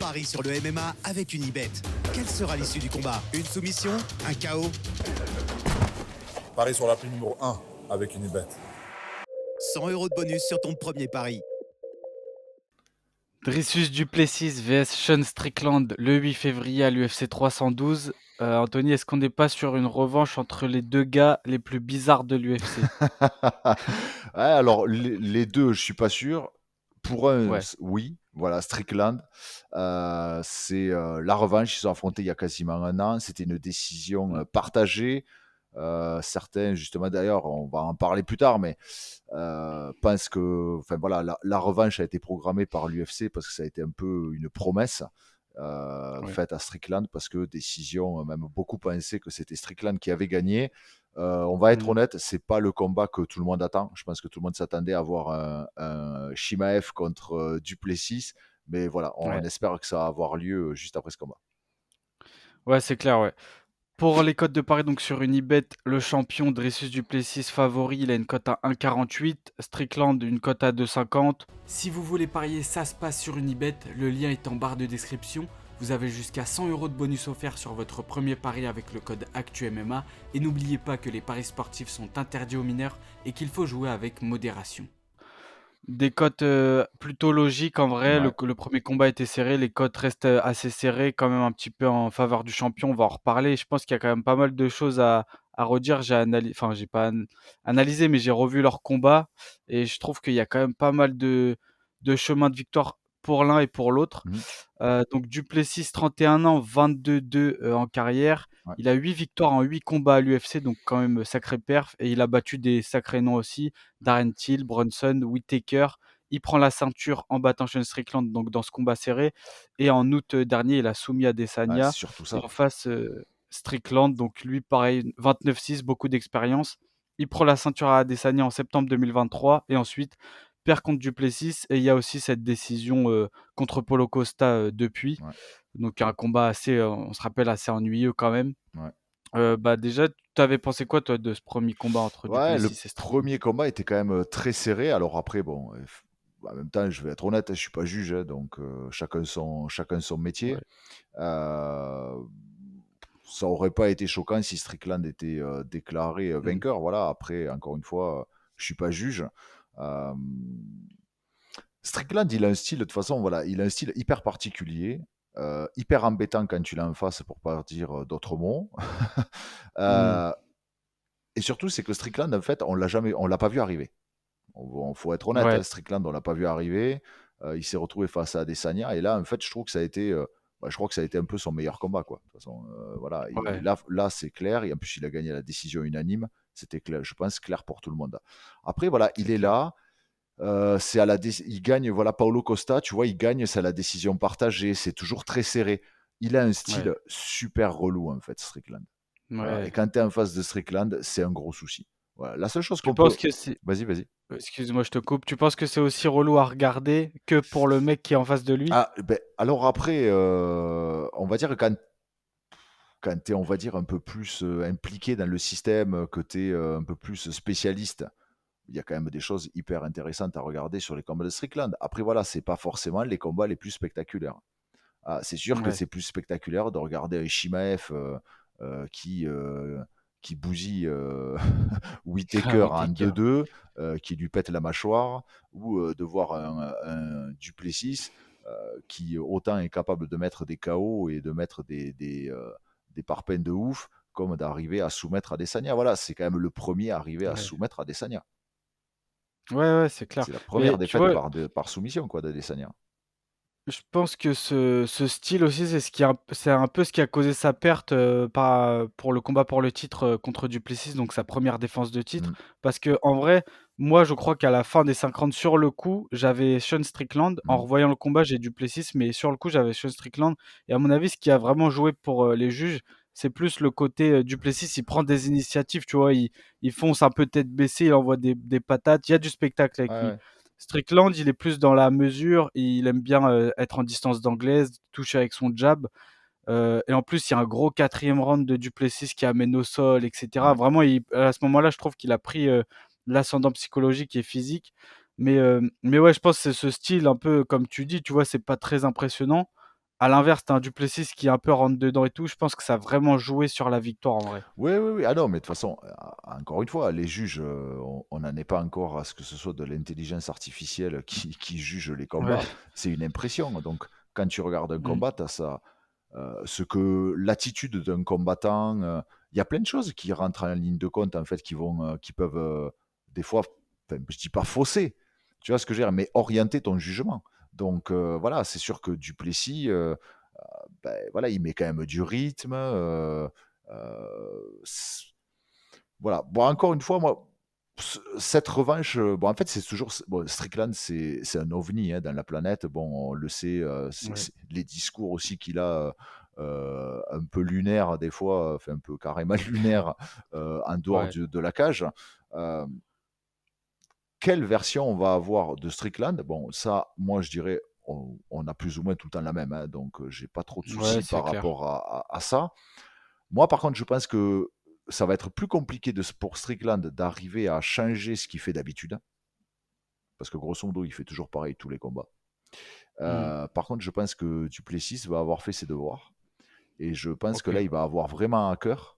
Parie sur le MMA avec Unibet. Quelle sera l'issue du combat? Une soumission? Un KO? Parie sur l'appli numéro 1 avec Unibet. 100 € de bonus sur ton premier pari. Dricus du Plessis vs Sean Strickland le 8 février à l'UFC 312. Anthony, est-ce qu'on n'est pas sur une revanche entre les deux gars les plus bizarres de l'UFC? Ouais, alors les deux, je suis pas sûr. Pour un, Ouais. oui, voilà, Strickland, c'est la revanche. Ils se sont affrontés il y a quasiment un an. C'était une décision partagée. Certains, justement, d'ailleurs, on va en parler plus tard, mais pensent que, enfin voilà, la revanche a été programmée par l'UFC parce que ça a été un peu une promesse Ouais. faite à Strickland, parce que décision, même beaucoup pensaient que c'était Strickland qui avait gagné. On va être honnête, c'est pas le combat que tout le monde attend. Je pense que tout le monde s'attendait à voir un Chimaev contre Duplessis, mais voilà, on Ouais. espère que ça va avoir lieu juste après ce combat. Ouais, c'est clair, ouais. Pour les cotes de paris, donc sur Unibet, le champion Dricus du Plessis favori, il a une cote à 1,48. Strickland, une cote à 2,50. Si vous voulez parier, ça se passe sur Unibet. Le lien est en barre de description. Vous avez jusqu'à 100 € de bonus offert sur votre premier pari avec le code ActuMMA. Et n'oubliez pas que les paris sportifs sont interdits aux mineurs et qu'il faut jouer avec modération. Des cotes plutôt logiques en vrai. Ouais. Le premier combat était serré. Les cotes restent assez serrées, quand même un petit peu en faveur du champion. On va en reparler. Je pense qu'il y a quand même pas mal de choses à redire. J'ai pas analysé, mais j'ai revu leur combat et je trouve qu'il y a quand même pas mal de chemins de victoire pour l'un et pour l'autre. Mhm. Donc Duplessis, 31 ans, 22-2 en carrière. Ouais. Il a 8 victoires en 8 combats à l'UFC, donc quand même sacré perf. Et il a battu des sacrés noms aussi. Darren Till, Brunson, Whittaker. Il prend la ceinture en battant Sean Strickland, donc dans ce combat serré. Et en août dernier, il a soumis Ouais, Adesanya. c'est surtout Et ça. en face, Strickland, donc lui, pareil, 29-6, beaucoup d'expérience. Il prend la ceinture à Adesanya en septembre 2023. Et ensuite, perd contre Duplessis. Et il y a aussi cette décision contre Paulo Costa depuis. Ouais. Donc un combat assez, on se rappelle, assez ennuyeux quand même. Ouais. Bah déjà, tu avais pensé quoi toi de ce premier combat entre Ouais, le Duplessis et Strickland? premier combat était quand même très serré. Alors après, bon, en même temps, je vais être honnête, je suis pas juge, hein, donc chacun son métier. Ouais. Euh, Ça aurait pas été choquant si Strickland était déclaré Mmh. vainqueur. Voilà. Après, encore une fois, je suis pas juge. Euh, Strickland, il a un style, de toute façon, voilà, il a un style hyper particulier, hyper embêtant quand tu l'as en face, pour pas dire d'autres mots. Mmh. Euh, et surtout, c'est que Strickland, en fait, on l'a pas vu arriver. Faut être honnête, Ouais, hein, Strickland, on l'a pas vu arriver. Il s'est retrouvé face à Adesanya, et là, en fait, je trouve que ça a été, je crois que ça a été un peu son meilleur combat, quoi. De toute façon, voilà, ouais, là, c'est clair, et en plus, il a gagné la décision unanime. C'était clair, je pense, clair pour tout le monde. Après, voilà, c'est il est clair. là. Il gagne, voilà, Paulo Costa, tu vois, il gagne, c'est à la décision partagée, c'est toujours très serré. Il a un Ouais, style super relou, en fait, Strickland. Voilà. Et ouais. quand tu es en face de Strickland, c'est un gros souci. Voilà. La seule chose Tu qu'on peut. penses que c'est Vas-y, vas-y. excuse-moi, je te coupe. Tu penses que c'est aussi relou à regarder que pour le mec qui est en face de lui? Ah, ben, alors après, on va dire que quand tu es, on va dire, un peu plus impliqué dans le système, que tu es un peu plus spécialiste, il y a quand même des choses hyper intéressantes à regarder sur les combats de Strickland. Après, voilà, c'est pas forcément les combats les plus spectaculaires. Ah, c'est sûr que Ouais, c'est plus spectaculaire de regarder un Shimaev euh, qui, euh, qui bousille ah Whittaker en Whittaker. 2-2, qui lui pète la mâchoire, ou de voir un Duplessis qui autant est capable de mettre des KO et de mettre des parpaings de ouf, comme d'arriver à soumettre Adesanya. Voilà, c'est quand même le premier à arriver à Ouais. soumettre Adesanya. Ouais, ouais, c'est clair. C'est la première Mais tu défaite vois, par soumission, quoi, d'Adesanya. je pense que ce style aussi, c'est un peu ce qui a causé sa perte, pour le combat pour le titre, contre Duplessis, donc sa première défense de titre. Mm, Parce que en vrai, moi, je crois qu'à la fin des 5 rounds, sur le coup, j'avais Sean Strickland. En mm, revoyant le combat, j'ai Duplessis, mais sur le coup, j'avais Sean Strickland et à mon avis, ce qui a vraiment joué pour, les juges, c'est plus le côté, Duplessis, il prend des initiatives, tu vois? Il fonce un peu tête baissée, il envoie des patates. Il y a du spectacle ouais, avec lui. ouais. Strickland, il est plus dans la mesure, il aime bien, être en distance d'anglaise, toucher avec son jab, et en plus, il y a un gros quatrième round de Duplessis qui amène au sol et cetera. Ouais. Vraiment, à ce moment-là, je trouve qu'il a pris, l'ascendant psychologique et physique. Mais ouais, je pense que c'est ce style un peu comme tu dis, tu vois? C'est pas très impressionnant. À l'inverse, tu un Duplessis qui un peu rentre dedans et tout, je pense que ça a vraiment joué sur la victoire en vrai. Oui, oui, oui. Ah non, mais de toute façon, encore une fois, les juges, on n'en est pas encore à ce que ce soit de l'intelligence artificielle qui juge les Ouais. combats. C'est une impression. Donc, quand tu regardes un Mmh. combat, tu as ça, l'attitude d'un combattant. Il y a plein de choses qui rentrent en ligne de compte, en fait, qui peuvent, des fois, enfin, je dis pas fausser, tu vois ce que je veux dire, mais orienter ton jugement. Donc, voilà, c'est sûr que Duplessis, ben, voilà, il met quand même du rythme. S- voilà. Bon, encore une fois, moi, cette revanche, bon, en fait, c'est toujours. Bon, Strickland, c'est un ovni hein, dans la planète. Bon, on le sait, Ouais. les discours aussi qu'il a, un peu lunaire, des fois, enfin, un peu carrément lunaire, en dehors Ouais. de la cage. Euh, Quelle version on va avoir de Strickland? Bon, ça, moi, je dirais, on a plus ou moins tout le temps la même, hein, donc j'ai pas trop de Ouais, soucis c'est par clair. rapport à ça. Moi, par contre, je pense que ça va être plus compliqué pour Strickland d'arriver à changer ce qu'il fait d'habitude, parce que grosso modo, il fait toujours pareil tous les combats. Mmh. Par contre, je pense que Duplessis va avoir fait ses devoirs, et je pense que là, OK. il va avoir vraiment à cœur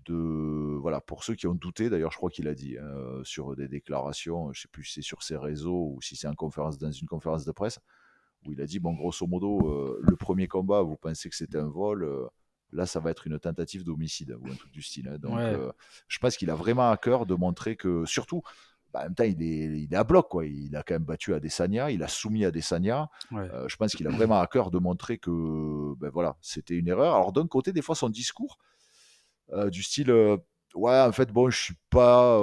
de voilà, pour ceux qui ont douté, d'ailleurs, je crois qu'il a dit hein, sur des déclarations, je sais plus si c'est sur ses réseaux ou si c'est dans une conférence de presse, où il a dit bon, grosso modo, le premier combat, vous pensez que c'était un vol, là, ça va être une tentative d'homicide ou un truc du style. Hein. Donc, Ouais. je pense qu'il a vraiment à cœur de montrer que, surtout, bah, en même temps, il est à bloc, quoi. Il a quand même battu Adesanya, il a soumis Adesanya. Ouais. Je pense qu'il a vraiment à cœur de montrer que, ben voilà, c'était une erreur. Alors, d'un côté, des fois, son discours, du style, ouais, en fait, bon, je suis pas,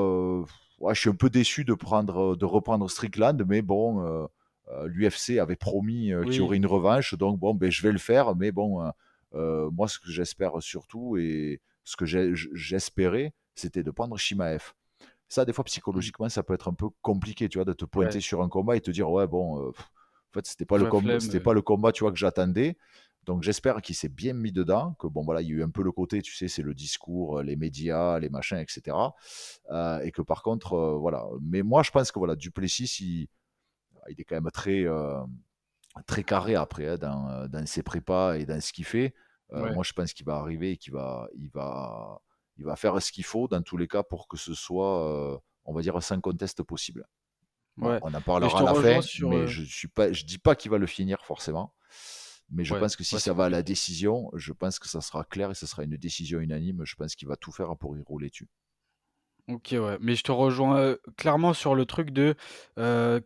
ouais, je suis un peu déçu de reprendre Strickland, mais bon, l'UFC avait promis qu'il y Oui. aurait une revanche, donc bon, ben, je vais le faire, mais bon, moi, ce que j'espère surtout et ce que j'espérais, c'était de prendre Shimaev. Ça, des fois, Mmh. psychologiquement, ça peut être un peu compliqué, tu vois, de te pointer Ouais. sur un combat et te dire, ouais, bon, en fait, La flemme, c'était pas le combat, tu vois, que j'attendais. Donc, j'espère qu'il s'est bien mis dedans, que bon, voilà, il y a eu un peu le côté, tu sais, c'est le discours, les médias, les machins, etc. Et que par contre, voilà. Mais moi, je pense que voilà, Duplessis, il est quand même très carré après hein, dans ses prépas et dans ce qu'il fait. ouais. Moi, je pense qu'il va arriver et il va faire ce qu'il faut dans tous les cas pour que ce soit, on va dire, sans conteste possible. Voilà, Ouais. on en Mais je parlera te à la rejoins fin, sur, mais je dis pas qu'il va le finir forcément. Mais je ouais. pense que si Ouais, ça c'est va à la compliqué. décision, je pense que ça sera clair et ce sera une décision unanime. Je pense qu'il va tout faire pour y rouler dessus. OK, ouais, mais je te rejoins, clairement sur le truc de,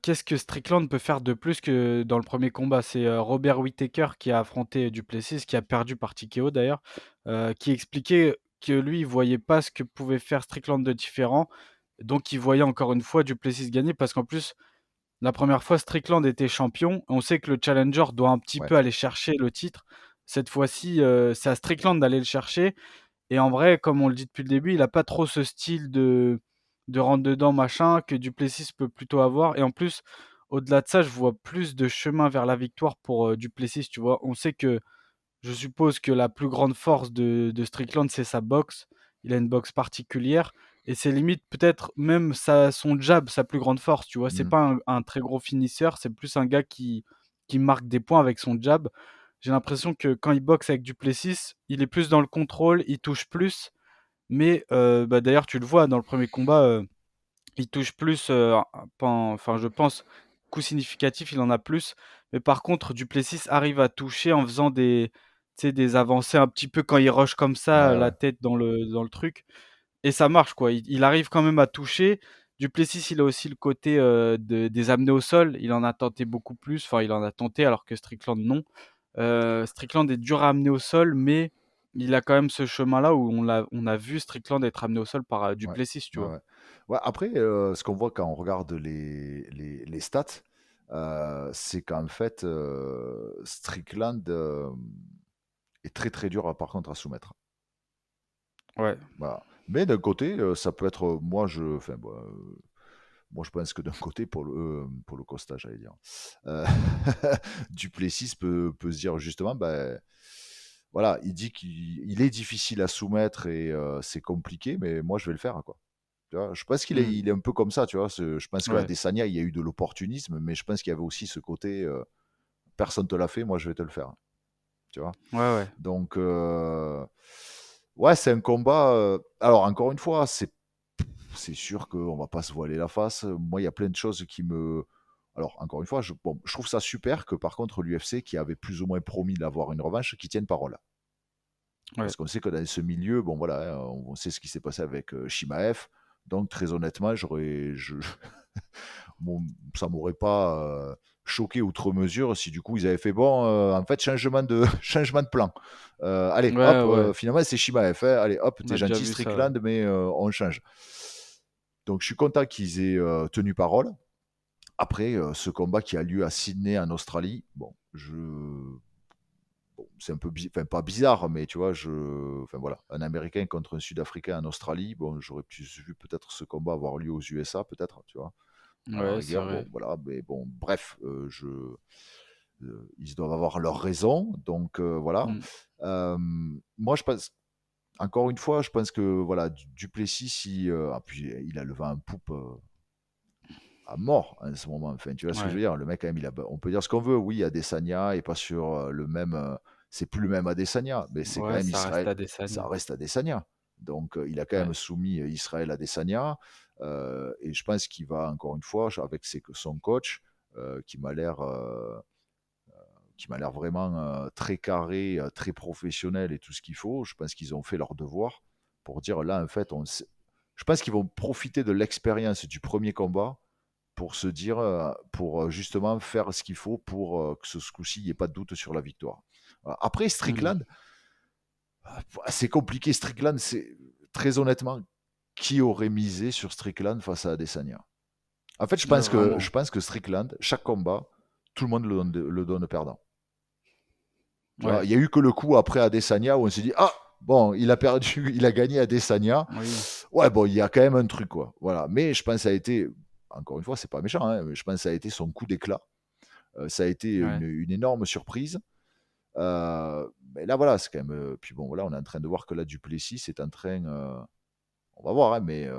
qu'est-ce que Strickland peut faire de plus que dans le premier combat? C'est, Robert Whittaker qui a affronté Duplessis, qui a perdu par TKO d'ailleurs, qui expliquait que lui, il voyait pas ce que pouvait faire Strickland de différent, donc il voyait encore une fois Duplessis gagner parce qu'en plus, la première fois Strickland était champion. On sait que le challenger doit un petit Ouais, peu aller chercher le titre. Cette fois-ci, c'est à Strickland d'aller le chercher et en vrai, comme on le dit depuis le début, il a pas trop ce style de rentre dedans machin que Duplessis peut plutôt avoir et en plus, au-delà de ça, je vois plus de chemin vers la victoire pour, Duplessis, tu vois? On sait que je suppose que la plus grande force de Strickland, c'est sa boxe. Il a une boxe particulière et c'est limite peut-être même son jab, sa plus grande force, tu vois? C'est mhm, pas un très gros finisseur, c'est plus un gars qui marque des points avec son jab. J'ai l'impression que quand il boxe avec Duplessis, il est plus dans le contrôle, il touche plus, mais bah, d'ailleurs tu le vois dans le premier combat, il touche plus, enfin je pense, coup significatif, il en a plus, mais par contre Duplessis arrive à toucher en faisant des tu sais, des avancées un petit peu quand il rush comme ça, ouais, la ouais, tête dans le truc et ça marche quoi. Il arrive quand même à toucher. Duplessis, il a aussi le côté, des amener au sol, il en a tenté beaucoup plus, enfin il en a tenté alors que Strickland non. Strickland est dur à amener au sol, mais il a quand même ce chemin-là où on a vu Strickland être amené au sol par, ouais, Duplessis, tu ouais, vois? ouais. Ouais, après, ce qu'on voit quand on regarde les stats, c'est qu'en fait, Strickland est très très dur par contre à soumettre. Ouais, Voilà. Mais d'un côté, ça peut être, enfin, bon, moi je pense que d'un côté, pour le Costa, j'allais dire, euh, Duplessis peut se dire justement, ben, voilà, il dit qu'il est difficile à soumettre et c'est compliqué, mais moi je vais le faire, quoi. Tu vois, je pense mmh, il est un peu comme ça, tu vois. Je pense qu'à ouais, Desania, il y a eu de l'opportunisme, mais je pense qu'il y avait aussi ce côté, personne te l'a fait, moi je vais te le faire. tu vois. Ouais, ouais. Donc, ouais, c'est un combat. Alors, encore une fois, c'est sûr qu'on va pas se voiler la face. Moi, il y a plein de choses qui me. Alors, encore une fois, bon, je trouve ça super que par contre, l'UFC, qui avait plus ou moins promis d'avoir une revanche, qui tienne parole. Ouais. Parce qu'on sait que dans ce milieu, bon voilà, hein, on sait ce qui s'est passé avec Shimaev. Donc, très honnêtement, bon, ça m'aurait pas choqué outre mesure si du coup ils avaient fait bon, en fait, changement de plan. Allez, Ouais, hop, ouais. finalement, c'est Shimaev, hein. Allez, hop, On t'es a déjà gentil, vu ça, ouais. Strickland, mais on change. Donc, je suis content qu'ils aient tenu parole. Après, ce combat qui a lieu à Sydney, en Australie, bon, c'est un peu, enfin, pas bizarre, mais tu vois, enfin voilà, un Américain contre un Sud-Africain en Australie, bon, j'aurais plus vu peut-être ce combat avoir lieu aux USA, peut-être, tu vois, à la Ouais, c'est rigueur, bon, vrai. voilà, mais bon, bref, ils doivent avoir leurs raisons, donc voilà. Mmh. Moi, je pense, encore une fois, je pense que voilà, Duplessis, puis il a le vent en poupe à mort en ce moment. Enfin, tu vois ce que je Ouais. veux dire? Le mec, quand même, on peut dire ce qu'on veut. Oui, Adesanya est pas sur le même. C'est plus le même Adesanya, mais c'est quand Ouais, même ça reste Israël. Adesanya. Ça reste Adesanya. Donc, il a quand Ouais. même soumis Israël Adesanya. Et je pense qu'il va, encore une fois, avec son coach, qui m'a l'air. Qui m'a l'air vraiment très carré, très professionnel et tout ce qu'il faut. Je pense qu'ils ont fait leur devoir pour dire là, en fait, je pense qu'ils vont profiter de l'expérience du premier combat pour se dire, pour justement faire ce qu'il faut pour que ce coup-ci, il n'y ait pas de doute sur la victoire. Voilà. Après, Mmh. Strickland, c'est compliqué. Strickland, c'est très honnêtement, qui aurait misé sur Strickland face à Adesanya? En fait, Ouais, vraiment. je pense que Strickland, chaque combat, tout le monde le donne perdant. Tu vois, Ouais. il n'y a eu que le coup après Adesanya où on s'est dit, ah, bon, il a perdu, il a gagné Adesanya. Oui. Ouais, bon, il y a quand même un truc, quoi. Voilà. Mais je pense que ça a été, encore une fois, c'est pas méchant, hein, mais je pense que ça a été son coup d'éclat. Ça a été Ouais. une énorme surprise. Mais là, voilà, c'est quand même. Puis bon, voilà, on est en train de voir que là, Duplessis est en train, on va voir, hein, mais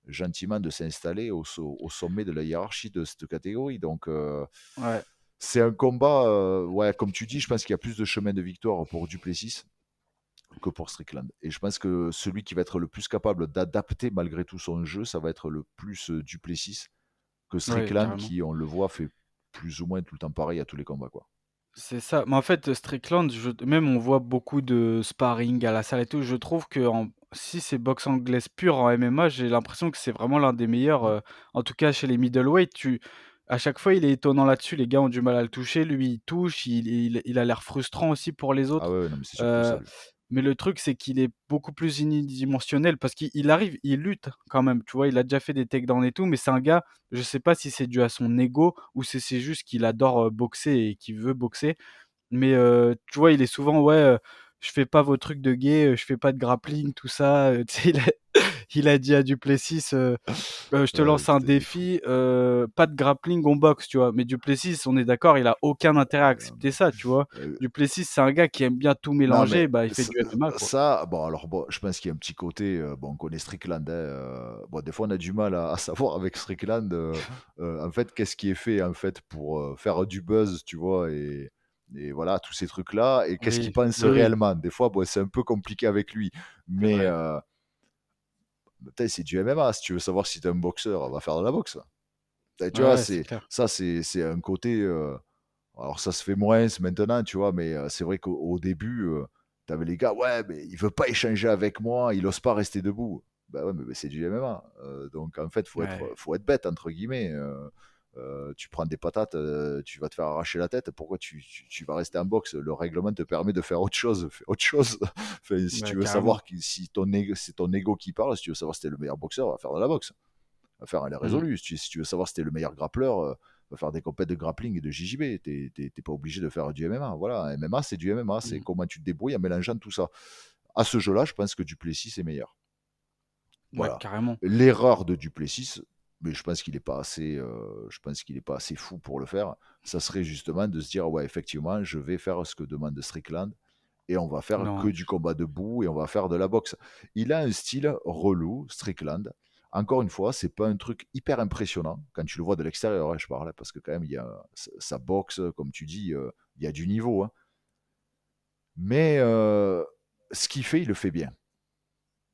gentiment de s'installer au sommet de la hiérarchie de cette catégorie. Donc, Ouais. c'est un combat, ouais, comme tu dis, je pense qu'il y a plus de chemin de victoire pour Duplessis que pour Strickland. Et je pense que celui qui va être le plus capable d'adapter malgré tout son jeu, ça va être le plus Duplessis que Ouais, Strickland, carrément. qui, on le voit, fait plus ou moins tout le temps pareil à tous les combats, quoi. C'est ça. Mais en fait, Strickland, même on voit beaucoup de sparring à la salle et tout. Je trouve que si c'est boxe anglaise pure en MMA, j'ai l'impression que c'est vraiment l'un des meilleurs. Mm. En tout cas, chez les middleweight, à chaque fois, il est étonnant là-dessus. Les gars ont du mal à le toucher. Lui, il touche. Il a l'air frustrant aussi pour les Ah autres. ouais, non, mais c'est surtout ça, Euh, lui. mais le truc, c'est qu'il est beaucoup plus unidimensionnel parce qu'il arrive, il lutte quand même. Tu vois, il a déjà fait des takedowns et tout. Mais c'est un gars, je sais pas si c'est dû à son ego ou si c'est juste qu'il adore boxer et qu'il veut boxer. Mais tu vois, il est souvent: «Ouais, je fais pas vos trucs de gay, je fais pas de grappling, tout ça», tu sais, il a dit à Duplessis, «Je te lance un Putain, il est fou. défi, pas de grappling, on boxe», tu vois? Mais Duplessis, on est d'accord, il a aucun intérêt à Non, accepter ça, tu vois? mais, Duplessis, c'est un gars qui aime bien tout non, mais mélanger, bah, il fait du MMA, quoi. ça, bon, alors, bon, je pense qu'il y a un petit côté, bon, on connaît Strickland, hein, bon, des fois, on a du mal à savoir avec Strickland, en fait, qu'est-ce qui est fait, en fait, pour faire du buzz, tu vois, et voilà, tous ces trucs-là, et qu'est-ce qu'il Oui, pense oui, oui, réellement. Des fois, bon, c'est un peu compliqué avec lui, c'est mais vrai. putain, c'est du MMA. Si tu veux savoir si t'es un boxeur, va faire de la boxe. Tu vois, Ouais, c'est clair. c'est un côté. Alors, ça se fait moins maintenant, tu vois, mais c'est vrai qu'au début, t'avais les gars, ouais, mais il veut pas échanger avec moi, il ose pas rester debout. Bah ouais, mais c'est du MMA. Donc, en fait, Ouais. faut être bête, entre guillemets. Tu prends des patates, tu vas te faire arracher la tête. Pourquoi tu vas rester en boxe? Le règlement te permet de faire autre chose. Fais autre chose. Enfin, si tu Ouais, veux carrément. savoir si c'est ton ego qui parle, si tu veux savoir si t'es le meilleur boxeur, va faire de la boxe. L'affaire, elle est Mmh. résolue. Si tu veux savoir si t'es le meilleur grappleur, va faire des compètes de grappling et de JJB. T'es pas obligé de faire du MMA. Voilà, MMA, c'est du MMA. C'est Mmh. comment tu te débrouilles en mélangeant tout ça. À ce jeu-là, je pense que Duplessis est meilleur. Ouais, Voilà. carrément. L'erreur de Duplessis, mais je pense qu'il est pas assez fou pour le faire. Ça serait justement de se dire, ouais, effectivement, je vais faire ce que demande Strickland et on va faire que Non. du combat debout et on va faire de la boxe. Il a un style relou, Strickland. Encore une fois, c'est pas un truc hyper impressionnant quand tu le vois de l'extérieur, hein, je parle, parce que quand même, il y a sa boxe, comme tu dis, il y a du niveau, hein. Mais ce qu'il fait, il le fait bien.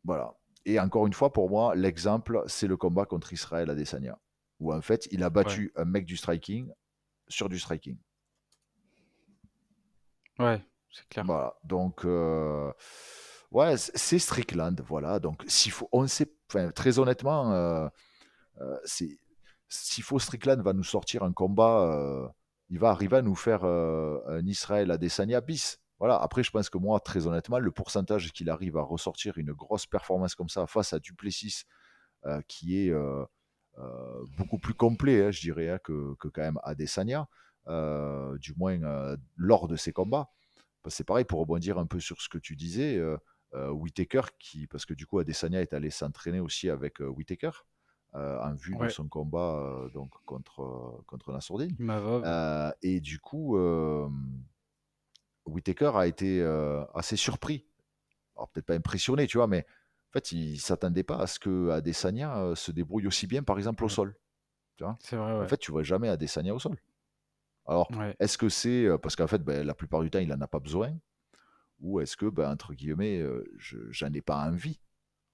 Voilà. Et encore une fois, pour moi, l'exemple, c'est le combat contre Israël Adesanya, où en fait, il a Ouais, battu un mec du striking sur du striking. ouais, c'est clair. Voilà. Donc, ouais, c'est Strickland. Voilà. Donc, s'il faut, on sait, enfin, très honnêtement, c'est, s'il faut Strickland va nous sortir un combat, il va arriver à nous faire un Israël Adesanya bis. Voilà. Après, je pense que moi, très honnêtement, le pourcentage qu'il arrive à ressortir une grosse performance comme ça face à Duplessis, qui est beaucoup plus complet, hein, je dirais, hein, que quand même Adesanya, du moins lors de ses combats. Parce que c'est pareil, pour rebondir un peu sur ce que tu disais, Whittaker, parce que du coup Adesanya est allé s'entraîner aussi avec Whittaker, en vue de Ouais, son combat donc contre Nassourdine. Imavov. Et du coup, Whittaker a été assez surpris. Alors peut-être pas impressionné, tu vois, mais en fait, il s'attendait pas à ce que Adesanya se débrouille aussi bien, par exemple, au Ouais, sol. Tu vois. c'est vrai, En ouais. fait, tu vois jamais Adesanya au sol. Alors, Ouais, est-ce que c'est parce qu'en fait, ben, la plupart du temps, il en a pas besoin, ou est-ce que, ben, entre guillemets, j'en ai pas envie.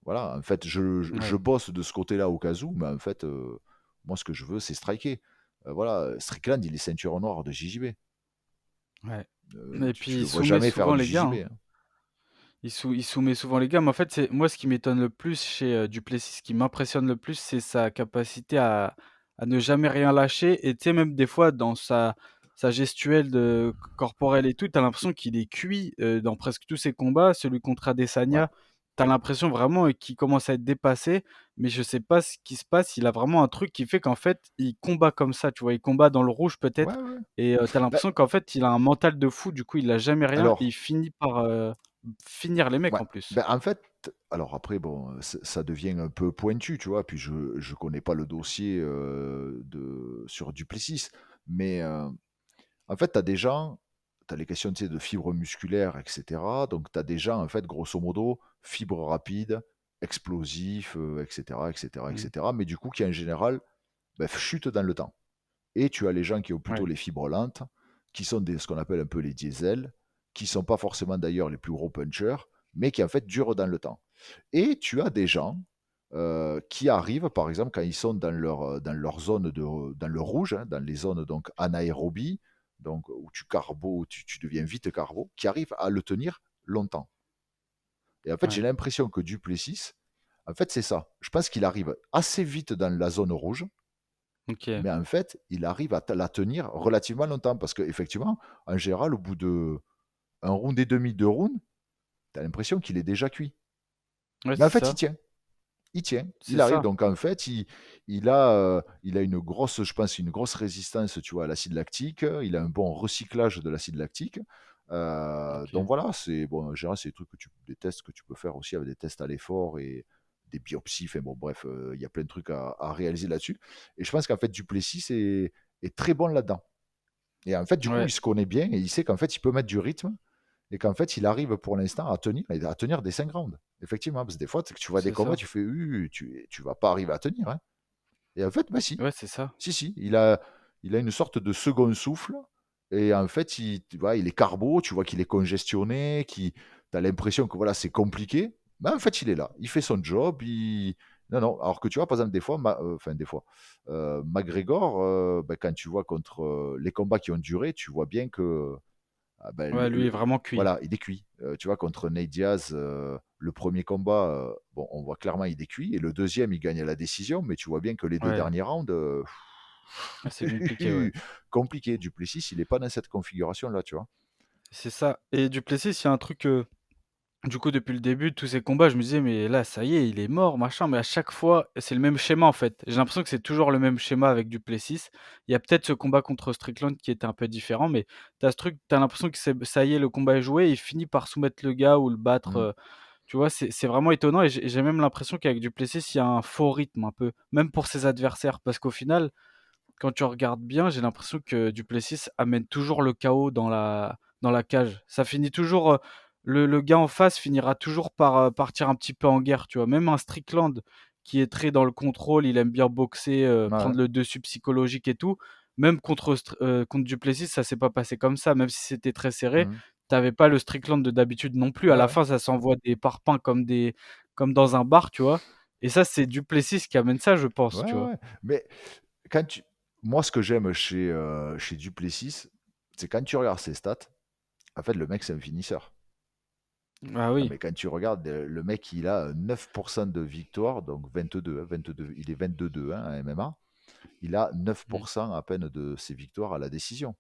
Voilà, en fait, je ouais, bosse de ce côté-là au cas où, mais en fait, moi, ce que je veux, c'est striker. Voilà, Strickland, il est ceinture noire de JJB. ouais. Et Tu puis le il vois soumet jamais faire souvent du les gars, JJB. hein. Hein. Il soumet souvent les gars, mais en fait, c'est moi ce qui m'étonne le plus chez, Duplessis, ce qui m'impressionne le plus, c'est sa capacité à ne jamais rien lâcher et tu sais même des fois dans sa gestuelle de corporelle et tout, tu as l'impression qu'il est cuit, dans presque tous ses combats. Celui contre Ouais, Adesanya, tu as l'impression vraiment, qu'il commence à être dépassé, mais je sais pas ce qui se passe. Il a vraiment un truc qui fait qu'en fait, il combat comme ça, tu vois? Il combat dans le rouge ouais, peut-être ouais. et tu as Ben, l'impression qu'en fait, il a un mental de fou, du coup, il lâche jamais rien et il alors, finit par, finir les mecs ouais, en plus. ben, en fait, alors après, bon, ça devient un peu pointu, tu vois, puis je connais pas le dossier sur Duplessis, mais en fait, tu as des gens, tu as les questions, tu sais, de fibres musculaires, etc. Donc, tu as des gens, en fait, grosso modo, fibres rapides, explosifs, etc., etc., Mmh. etc. Mais du coup, qui en général, ben, chutent dans le temps. Et tu as les gens qui ont plutôt Ouais, les fibres lentes, qui sont ce qu'on appelle un peu les diesels, qui sont pas forcément d'ailleurs les plus gros punchers, mais qui en fait durent dans le temps. Et tu as des gens qui arrivent, par exemple, quand ils sont dans leur zone dans le rouge, hein, dans les zones donc anaérobie, donc où tu carbo, tu deviens vite carbo, qui arrivent à le tenir longtemps. Et en fait, j'ai ouais, l'impression que Duplessis, en fait, c'est ça. Je pense qu'il arrive assez vite dans la zone rouge, OK. mais en fait, il arrive à la tenir relativement longtemps parce qu'effectivement, en général, au bout de un round et demi, deux rounds, tu as l'impression qu'il est déjà cuit. Ouais, Mais en c'est fait, il ça, tient. Il tient, c'est il arrive. ça. Donc en fait, il a une grosse, je pense, une grosse résistance, tu vois, à l'acide lactique. Il a un bon recyclage de l'acide lactique. Donc OK. voilà, c'est bon. En général, c'est des trucs des tests que tu peux faire aussi avec des tests à l'effort et des biopsies. Enfin bon, bref, il y a plein de trucs à réaliser là-dessus. Et je pense qu'en fait, Duplessis est très bon là-dedans. Et en fait, du coup, il Ouais, se connaît bien et il sait qu'en fait, il peut mettre du rythme et qu'en fait, il arrive pour l'instant à tenir des 5 rounds. Effectivement, parce que des fois, tu vois des c'est combats, ça. tu fais, tu vas pas arriver à tenir. Hein. Et en fait, bah si, Ouais, c'est ça. si, il a une sorte de second souffle. Et en fait, tu vois, il est carbo, tu vois qu'il est congestionné, tu as l'impression que voilà, c'est compliqué. Mais en fait, il est là, il fait son job. Non, non, alors que tu vois, par exemple, des fois, enfin, des fois, McGregor, bah, quand tu vois contre les combats qui ont duré, tu vois bien que ah ben, Ouais, lui est vraiment cuit. voilà, il est cuit. Tu vois, contre Nate Diaz, le premier combat, bon, on voit clairement il est cuit. Et le deuxième, il gagne à la décision. Mais tu vois bien que les deux Ouais, derniers rounds, ah, c'est compliqué, ouais. compliqué. Duplessis, il n'est pas dans cette configuration-là, tu vois. C'est ça et Duplessis, il y a un truc, du coup, depuis le début de tous ces combats, je me disais: «Mais là, ça y est, il est mort, machin», mais à chaque fois, c'est le même schéma, en fait. J'ai l'impression que c'est toujours le même schéma avec Duplessis. Il y a peut-être ce combat contre Strickland qui était un peu différent, mais tu as ce truc, tu as l'impression que c'est ça y est, le combat est joué, il finit par soumettre le gars ou le battre, Mm. tu vois? C'est vraiment étonnant et j'ai même l'impression qu'avec Duplessis, il y a un faux rythme un peu, même pour ses adversaires. Parce qu'au final, quand tu regardes bien, j'ai l'impression que Duplessis amène toujours le chaos dans la cage. Ça finit toujours, le gars en face finira toujours par, partir un petit peu en guerre, tu vois? Même un Strickland qui est très dans le contrôle, il aime bien boxer, Ouais. prendre le dessus psychologique et tout. Même contre contre Duplessis, ça s'est pas passé comme ça, même si c'était très serré. Mm. t'avais pas le Strickland de d'habitude non plus. À Ouais, la ouais. fin, ça s'envoie des parpaings comme dans un bar, tu vois? Et ça, c'est du Duplessis qui amène ça, je pense, Ouais, tu vois? ouais. Mais quand tu... moi, ce que j'aime chez Duplessis, c'est quand tu regardes ses stats, en fait, le mec, c'est un finisseur. Ah Ah, oui. mais quand tu regardes, le mec, il a 9% de victoire, donc 22, hein, 22, il est 22-2 hein, en MMA. Il a Mmh. 9% à peine de ses victoires à la décision.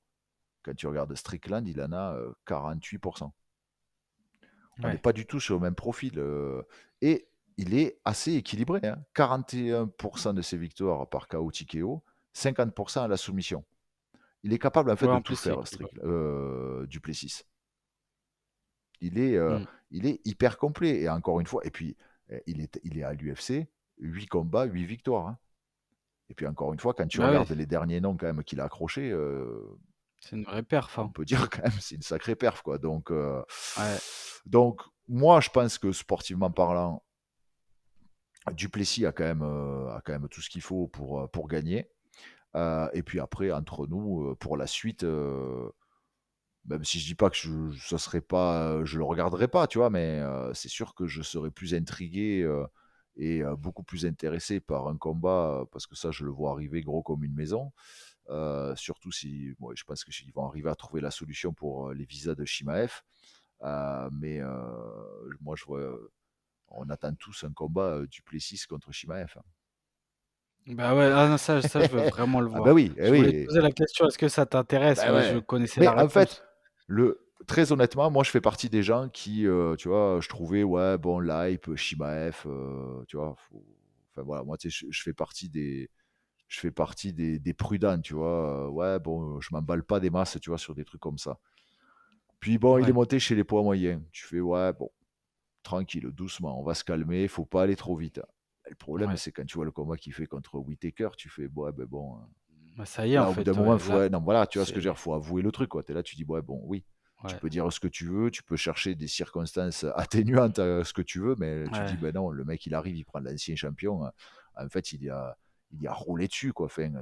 Quand tu regardes Strickland, il en a 48%. On n'est Ouais. pas du tout sur le même profil. Et il est assez équilibré, hein. 41% de ses victoires par KO TKO, 50% à la soumission. Il est capable en fait Ouais, de en tout plus, c'est faire, équilibré. Duplessis. Il est, euh, Mmh. il est hyper complet. Et encore une fois, et puis il est à l'UFC, 8 combats, 8 victoires, hein. Et puis encore une fois, quand tu Bah oui, regardes les derniers noms quand même qu'il a accrochés, c'est une vraie perf, on hein. peut dire quand même c'est une sacrée perf, quoi. Ouais. Donc moi, je pense que sportivement parlant, Duplessis a quand même tout ce qu'il faut pour gagner. Et puis après, entre nous, pour la suite, même si je dis pas que ça serait pas, je le regarderai pas, tu vois, mais c'est sûr que je serais plus intrigué et beaucoup plus intéressé par un combat, parce que ça, je le vois arriver gros comme une maison. Surtout si, bon, je pense qu'ils vont arriver à trouver la solution pour les visas de Shimaev. Mais moi, je vois, on attend tous un combat Duplessis contre Shimaev, hein. Bah ouais, ah non, ça, je veux vraiment le Ah bah voir. oui, eh Je voulais te oui. poser la question: «Est-ce que ça t'intéresse?» Bah mais je ouais. connaissais la Mais en réponse. fait, très honnêtement, moi je fais partie des gens qui, tu vois, je trouvais, ouais, bon, l'hype, Shimaev, tu vois, enfin voilà, moi tu sais, je fais partie des prudents, tu vois, ouais, bon, je m'emballe pas des masses, tu vois, sur des trucs comme ça. Puis bon, il est Ouais, monté chez les poids moyens. Tu fais, ouais, bon, tranquille, doucement, on va se calmer, faut pas aller trop vite. Le problème, ouais. c'est quand tu vois le combat qu'il fait contre Whittaker, tu fais, ouais, ben bon, Bah, ça y est, en là, au bout d'un fait, moment, ouais, faut, là, ouais, non, voilà, tu vois ce que je veux c'est dire, faut avouer le truc, quoi. T'es là, tu dis, ouais, bon, oui, tu ouais, peux dire ce que tu veux, tu peux chercher des circonstances atténuantes à ce que tu veux, mais tu dis, ouais. ben non, le mec, il arrive, il prend l'ancien champion, en fait, il y a roulé dessus, quoi. Enfin,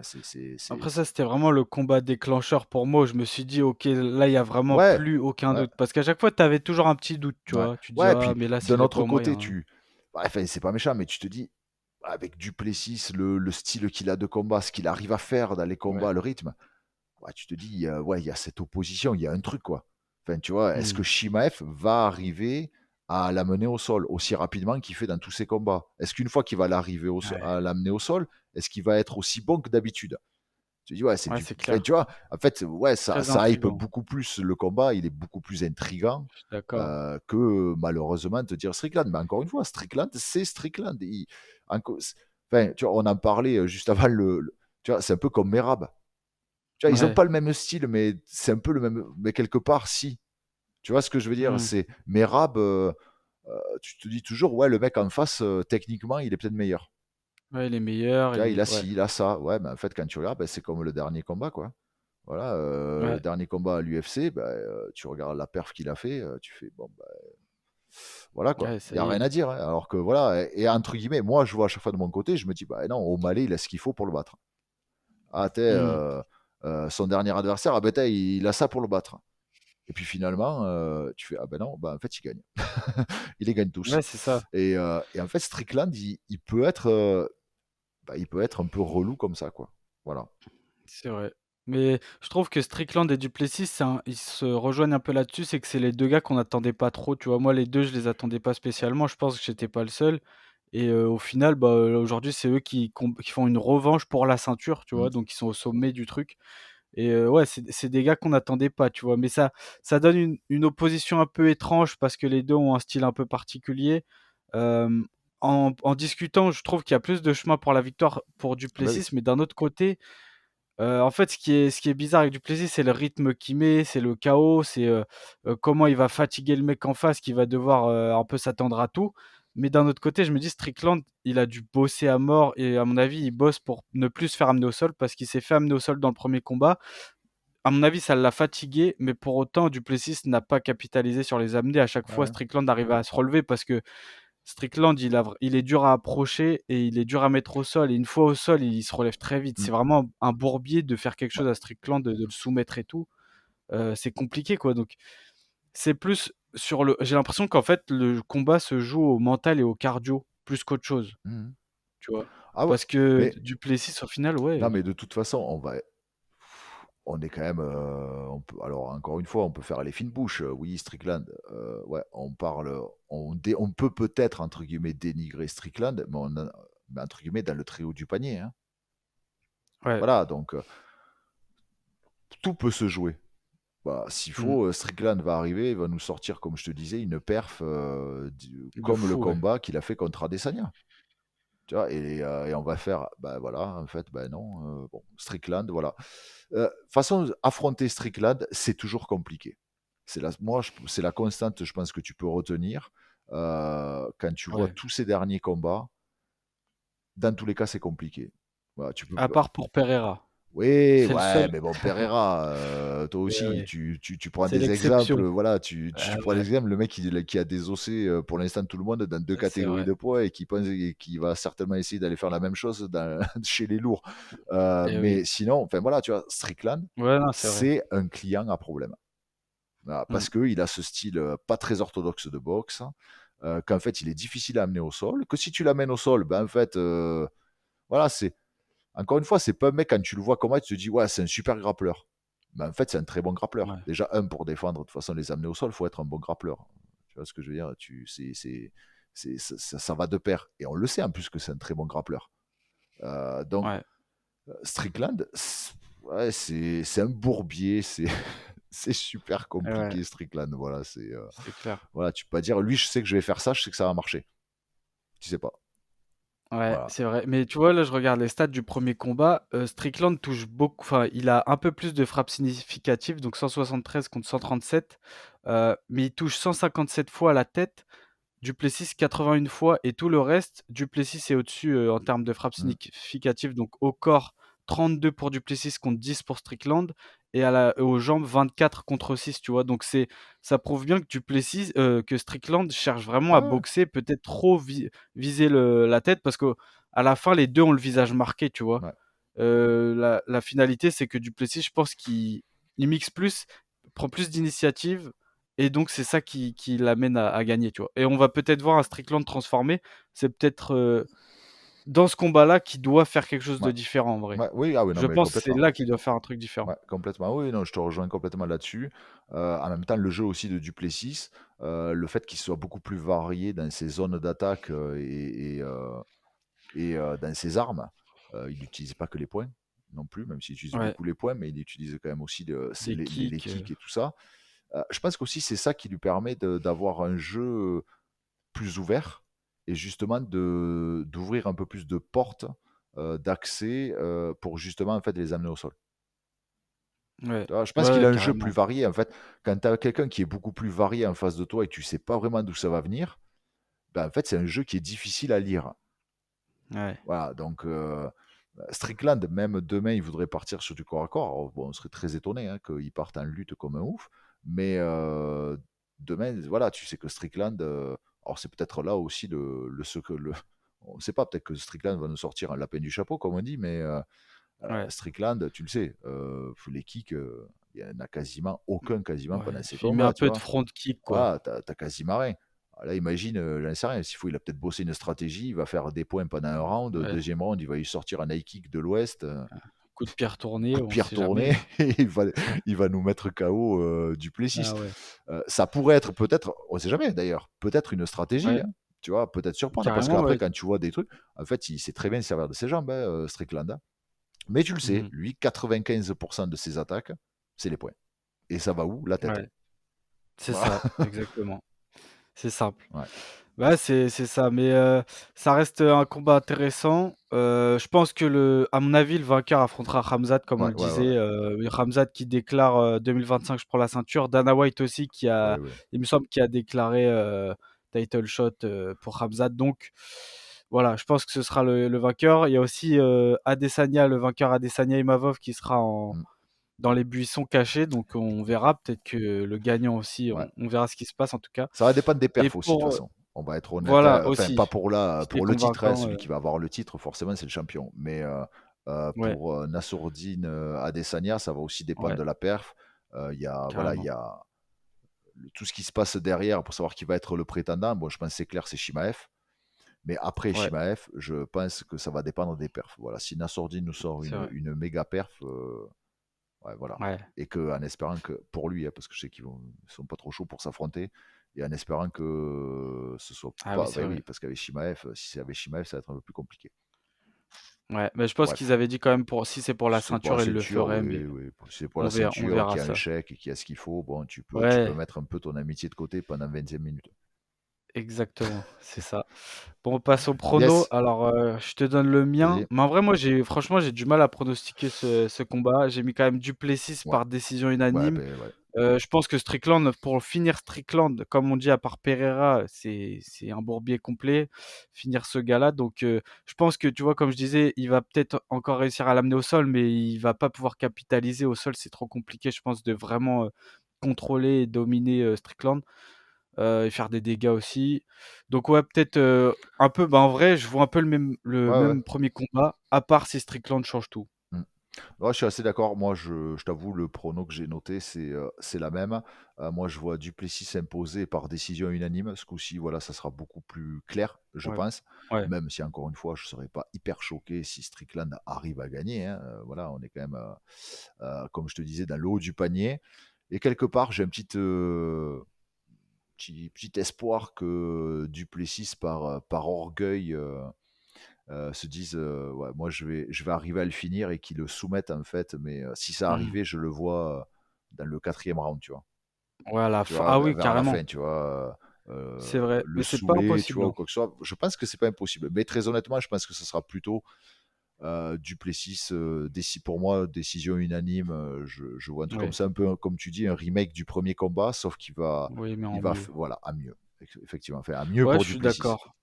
Après ça, c'était vraiment le combat déclencheur pour moi où je me suis dit: «OK, là, il y a vraiment ouais, plus aucun ouais, doute». Parce qu'à chaque fois, tu avais toujours un petit doute, tu ouais, vois? Tu te dis: ouais, «Ah, puis mais là, c'est d'un les autre poids côté, moyens, hein». bah, enfin, c'est pas méchant, mais tu te dis, avec Duplessis, le style qu'il a de combat, ce qu'il arrive à faire dans les Ouais. combats, le rythme, ouais, tu te dis, ouais, il y a cette opposition, il y a un truc, quoi. Enfin, tu vois, est-ce que Mmh. Shimaev va arriver à l'amener au sol aussi rapidement qu'il fait dans tous ses combats? Est-ce qu'une fois qu'il va l'arriver Ouais. à l'amener au sol, est-ce qu'il va être aussi bon que d'habitude? Tu dis, ouais, Ouais, c'est enfin, clair. tu vois, en fait, ouais, Très ça hype intriguant. beaucoup plus le combat, il est beaucoup plus intriguant Je suis d'accord. que malheureusement te dire Strickland. Mais encore une fois, Strickland, c'est Strickland. Enfin, tu vois, on en parlait juste avant tu vois, c'est un peu comme Merab. Tu vois, ils ont Ouais. pas le même style, mais c'est un peu le même. Mais quelque part, si. Tu vois ce que je veux dire? Mmh. C'est Merab, tu te dis toujours, ouais, le mec en face, techniquement, il est peut-être meilleur. Ouais, il est meilleur, Tu vois, il a ouais, ci, il a ça. Ouais, mais en fait, quand tu regardes, ben, c'est comme le dernier combat, quoi. Voilà, le ouais, dernier combat à l'UFC, ben, tu regardes la perf qu'il a fait, tu fais, bon, ben, voilà, quoi. ouais, Il ça n'y a y rien est. à dire, hein. Alors que voilà, et entre guillemets, moi, je vois à chaque fois de mon côté, je me dis, bah non, O'Malley, il a ce qu'il faut pour le battre. Ah, Mmh. son dernier adversaire, ah ben, il a ça pour le battre. Et puis finalement, tu fais, ah ben non, bah, en fait, il gagne. Il les gagne tous. Ouais, c'est ça, Et en fait, Strickland, il peut être, il peut être un peu relou comme ça, quoi. Voilà. c'est vrai. Mais je trouve que Strickland et Duplessis, ils se rejoignent un peu là-dessus, c'est que c'est les 2 gars qu'on n'attendait pas trop, tu vois? Moi, les 2 je les attendais pas spécialement, je pense que j'étais pas le seul et au final, bah, aujourd'hui, c'est eux qui font une revanche pour la ceinture, tu Mm. vois? Donc ils sont au sommet du truc et ouais, c'est des gars qu'on n'attendait pas, tu vois? Mais ça donne une opposition un peu étrange parce que les 2 ont un style un peu particulier. Hem, en discutant, je trouve qu'il y a plus de chemin pour la victoire pour Ah bah oui. Duplessis, mais d'un autre côté, en fait, ce qui est bizarre avec Duplessis, c'est le rythme qu'il met, c'est le chaos, comment il va fatiguer le mec en face qui va devoir, un peu s'attendre à tout. Mais d'un autre côté, je me dis Strickland, il a dû bosser à mort et à mon avis, il bosse pour ne plus se faire amener au sol parce qu'il s'est fait amener au sol dans le premier combat. À mon avis, ça l'a fatigué, mais pour autant, Duplessis n'a pas capitalisé sur les amener. À chaque fois, Ouais. Strickland arrivait à se relever parce que Strickland, il est dur à approcher et il est dur à mettre au sol et une fois au sol, il se relève très vite. Mm. C'est vraiment un bourbier de faire quelque Ouais. chose à Strickland, de le soumettre et tout, c'est compliqué, quoi, donc C'est plus sur le j'ai l'impression qu'en fait, le combat se joue au mental et au cardio, plus qu'autre chose, Mmh. tu vois? Ah ouais, Parce que mais Duplessis, au final, non, ouais, mais de toute façon, on est quand même, on peut alors encore une fois, on peut faire les fines bouches, oui Strickland, ouais, on peut peut-être entre guillemets «dénigrer» Strickland, mais entre guillemets «dans le très haut du panier», hein. ouais, Voilà, donc tout peut se jouer. Bah, s'il mmh, faut, Strickland va arriver, il va nous sortir, comme je te disais, une perf, de comme le fou, ouais. combat qu'il a fait contre Adesanya. Tu vois? Et on va faire, bah, voilà, en fait, bah, non, bon, Strickland, voilà. Façon, affronter Strickland, c'est toujours compliqué. C'est la constante, je pense, que tu peux retenir, quand tu vois Ouais. tous ces derniers combats, dans tous les cas, c'est compliqué. Voilà, tu peux À pas. part pour Pereira, Oui, c'est le ouais, seul. mais bon, Pereira, toi Eh aussi, oui, tu prends c'est des exemples, l'exception. voilà, tu Ah prends ouais, l'exemple, le mec qui a désossé, pour l'instant tout le monde dans 2 c'est catégories vrai. de poids et qui pense et qui va certainement essayer d'aller faire la même chose chez les lourds. Eh oui. Mais sinon, enfin voilà, tu vois, Strickland, Ouais, non, c'est vrai. c'est un client à problème. Voilà, Mmh. parce qu'il a ce style, pas très orthodoxe de boxe, qu'en fait, il est difficile à amener au sol, que si tu l'amènes au sol, ben, en fait, voilà, c'est encore une fois, c'est pas un mec, quand tu le vois combattre, tu te dis: «Ouais, c'est un super grappleur». Mais en fait, c'est un très bon grappleur. Ouais. Déjà, pour défendre, de toute façon, les amener au sol, il faut être un bon grappleur. Tu vois ce que je veux dire? Ça va de pair et on le sait en plus que c'est un très bon grappleur. Donc Ouais, Strickland, ouais, c'est un bourbier, c'est super ouais, compliqué Strickland, voilà, c'est clair. voilà, tu peux pas dire: «Lui, je sais que je vais faire ça, je sais que ça va marcher». Tu sais pas. Ouais, Voilà. c'est vrai. Mais tu vois, là, je regarde les stats du premier combat, Strickland touche beaucoup enfin, il a un peu plus de frappes significatives, donc 173 contre 137, mais il touche 157 fois à la tête, Duplessis 81 fois et tout le reste, Duplessis est au-dessus, en termes de frappes Mmh. significatives, donc au corps, 32 pour Duplessis contre 10 pour Strickland et aux jambes, 24 contre 6, tu vois? Donc ça prouve bien que que Strickland cherche vraiment Ouais, à ouais. boxer, peut-être trop viser la tête parce qu'à la fin, les 2 ont le visage marqué, tu vois? Ouais. La finalité, c'est que Duplessis, je pense qu'il mixe plus, prend plus d'initiative et donc c'est ça qui l'amène à gagner, tu vois? Et on va peut-être voir un Strickland transformé. C'est peut-être, dans ce combat-là qu'il doit faire quelque chose Ouais. de différent en vrai. Ouais, oui, ah oui, non, Je mais pense que c'est complètement. là qu'il doit faire un truc différent. Ouais, complètement. Oui, non, je te rejoins complètement là-dessus. En même temps, le jeu aussi de Duplessis, le fait qu'il soit beaucoup plus varié dans ses zones d'attaque, dans ses armes, il n'utilise pas que les points non plus, même s'il utilise Ouais, beaucoup les points, mais il utilise quand même aussi des les kicks, kicks et tout ça. Je pense qu'aussi c'est ça qui lui permet d'avoir un jeu plus ouvert et justement d'ouvrir un peu plus de portes, d'accès, pour justement en fait les amener au sol. ouais, Tu vois? Je pense ouais, qu'il ouais, a un jeu plus carrément. varié en fait. Quand tu as quelqu'un qui est beaucoup plus varié en face de toi et que tu sais pas vraiment d'où ça va venir, ben, en fait, c'est un jeu qui est difficile à lire. Ouais, Voilà, donc Strickland, même demain, il voudrait partir sur du corps à corps. Alors, bon, on serait très étonné, hein, qu'il parte en lutte comme un ouf, mais demain, voilà, tu sais que Strickland, alors c'est peut-être là aussi on ne sait pas, peut-être que Strickland va nous sortir un lapin du chapeau, comme on dit, mais ouais, Strickland, tu le sais, les kicks, il y en a quasiment aucun quasiment ouais. pendant ces Il met un combats, tu peu de vois? front kick, quoi. Voilà, tu as quasiment rien. Ah là, imagine, j'en sais rien, s'il faut, il a peut-être bossé une stratégie, il va faire des points pendant un round, Ouais, 2e round, il va lui sortir un high kick de l'ouest, coup de pied retourné, coup de on pied sait jamais, retourné hein. et il va nous mettre KO, Duplessis. Ah ouais, Ça pourrait être peut-être, on sait jamais d'ailleurs, peut-être une stratégie, ouais, hein, tu vois? Peut-être surprendre parce carrément, qu'après ouais. quand tu vois des trucs, en fait, il sait très bien se servir de ses jambes, hein, Strickland, hein. Mais tu le sais, Mmh. lui, 95 de ses attaques, c'est les points et ça va où? La tête. Ouais, c'est Voilà. ça, exactement. C'est simple. Ouais, Ouais, c'est ça, mais ça reste un combat intéressant. Je pense que à mon avis, le vainqueur affrontera Khamzat comme on ouais, le ouais, ouais, ouais. disait, Khamzat qui déclare, 2025 je prends la ceinture. Dana White aussi Ouais, ouais. il me semble qui a déclaré, title shot, pour Khamzat donc voilà, je pense que ce sera le vainqueur. Il y a aussi, Adesanya, le vainqueur Adesanya Imavov qui sera Mmh. dans les buissons cachés donc on verra. Peut-être que le gagnant aussi, Ouais. on verra ce qui se passe en tout cas Ça va dépendre des et perfs aussi, de toute pour, façon. On va être honnête, voilà enfin aussi. pas pour Si tu pour le titre, hein, convaincant, celui qui va avoir le titre, forcément, c'est le champion. Mais ouais, pour, Nassourdine, Adesanya, ça va aussi dépendre ouais, de la perf. Il y a voilà, il carrément. y a tout ce qui se passe derrière pour savoir qui va être le prétendant, bon, je pense que c'est clair, c'est Chimaev. Mais après Ouais, Chimaev, je pense que ça va dépendre des perfs. Voilà, si Nassourdine nous sort c'est vrai. une méga perf, ouais, voilà. Ouais. Et que, en espérant que, pour lui, hein, parce que je sais sont pas trop chauds pour s'affronter, et en espérant que ce soit Ah oui, pas. c'est Ben vrai. oui, parce qu'avec Chimaev, si c'est avec Chimaev, ça va être un peu plus compliqué. Ouais, mais je pense qu'ils Bref, avaient dit quand même pour si c'est pour la c'est pour la ceinture, ils le ceinture, feraient, mais oui, oui. Si c'est pour la on ceinture, verra qui a un ça. chèque et qui a ce qu'il faut, bon, tu peux Ouais, mettre un peu ton amitié de côté pendant 25 minutes. exactement, c'est ça. Bon, on passe au prono. Yes, Alors, je te donne le mien. vas-y. Mais en vrai, moi, franchement, j'ai du mal à pronostiquer ce combat. J'ai mis quand même Duplessis Ouais, par décision ouais, unanime. ben ouais. Je pense que Strickland, pour finir Strickland, comme on dit, à part Pereira, c'est un bourbier complet, finir ce gars-là. Donc, je pense que, tu vois, comme je disais, il va peut-être encore réussir à l'amener au sol, mais il va pas pouvoir capitaliser au sol. C'est trop compliqué, je pense, de vraiment contrôler et dominer Strickland et faire des dégâts aussi. Donc, ouais, peut-être un peu, bah, en vrai, je vois un peu le Ouais, ouais. même premier combat, à part si Strickland change tout. Mm. Ouais, je suis assez d'accord. Moi, je t'avoue, le prono que j'ai noté, c'est la même. Moi, je vois Duplessis s'imposer par décision unanime. Ce coup-ci, voilà, ça sera beaucoup plus clair, je Ouais, pense. ouais, Même si, encore une fois, je ne serais pas hyper choqué si Strickland arrive à gagner, hein. Voilà, on est quand même, comme je te disais, dans le haut du panier. Et quelque part, j'ai un petit espoir que Duplessis, par orgueil, se disent ouais, moi je vais arriver à le finir et qu'ils le soumettent en fait. Mais si ça mhm. arrivait, je le vois dans le quatrième round, tu vois. Ouais, à la Tu fin. vois, Ah oui, vers la carrément. fin, tu vois, C'est vrai, le mais c'est pas saouler, tu impossible, vois, ou hein. quoi que ce soit. Je pense que c'est pas impossible. Mais très honnêtement, je pense que ce sera plutôt Duplessis, pour moi, décision unanime. Je vois un truc comme Ouais, ça, un peu comme tu dis, un remake du premier combat, sauf qu'il va, oui, mais en mieux. voilà, à mieux. Effectivement, enfin, à mieux Ouais, pour je suis Duplessis. d'accord.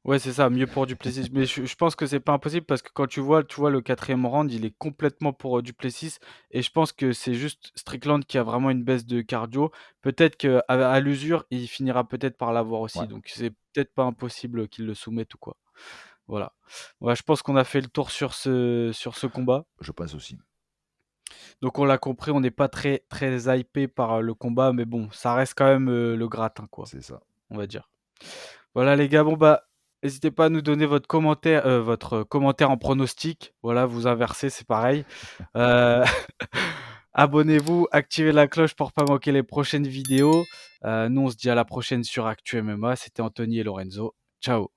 Ouais, c'est ça, mieux pour Duplessis. Mais je pense que c'est pas impossible parce que quand tu vois le quatrième round, il est complètement pour Duplessis. Et je pense que c'est juste Strickland qui a vraiment une baisse de cardio. Peut-être qu'à l'usure, il finira peut-être par l'avoir Ouais, aussi. Donc c'est peut-être pas impossible qu'il le soumette ou quoi. Voilà. Ouais, je pense qu'on a fait le tour sur ce combat. je pense aussi. Donc on l'a compris, on n'est pas très, très hypé par le combat, mais bon, ça reste quand même le gratin, quoi, C'est ça. on va dire. Voilà les gars, bon bah, n'hésitez pas à nous donner votre commentaire en pronostic. Voilà, vous inversez, c'est pareil. Euh, Abonnez-vous, activez la cloche pour pas manquer les prochaines vidéos. Nous, on se dit à la prochaine sur Actu MMA. C'était Anthony et Lorenzo. Ciao.